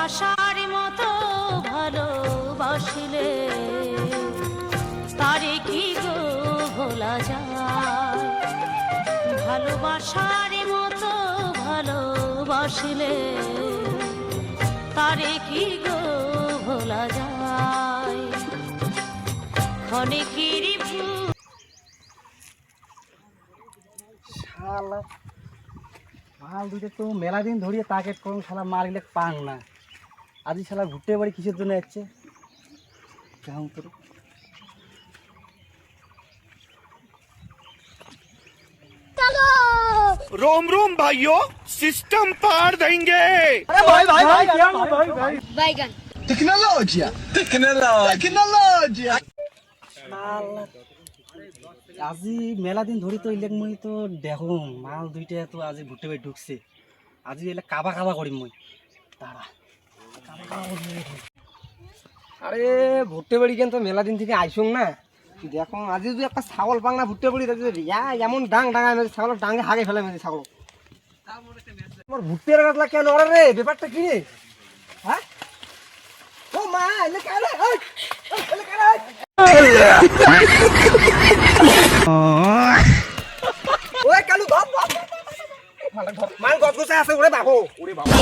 ভালোবাসার মতো ভালোবাসিলে তারে কি গো ভোলা যায়। ভালোবাসার মতো ভালোবাসিলে তারে কি গো ভোলা যায়। ক্ষণিকের শালা মাল দুইটা তো মেলা দিন ধরিয়ে টার্গেট করুন, শালা মাল গিলে পান না। আজ শালা ঘুরতে বাড়ি কিসের জন্য যাচ্ছে কেমন করে। रोम रोम भाइयों, सिस्टम पार देंगे। अरे भाई भाई भाई क्या भाई भाई बैगन Tecnologia! Tecnologia! শালা আজি মেলা দিন ধরি তো ইলেক মই তো দেখো মাল দুইটা তো আজি ঘুরতে বাড়ি ঢুকছে। আজি এলে কাবা কাবা করিম মই তারা আরে ভুট্টে বাড়ি কেন তো মেলা দিন থেকে আইসুং না, দেখো আজি যদি একটা ছাগল পাং না ভুট্টে বাড়ি এমন ডাং ডাঙায় মেরে ছাগল ডাঙে হাগে ফেলে মেরে ছাগল। তোমার ভুট্টের গাছলা কেন ওরে রে, ব্যাপারটা কি রে? হ্যাঁ ও মা এলে কেন এলে কেন ওই কালু ধর মান গছ গছে আছে ওরে বাবু ওরে বাবা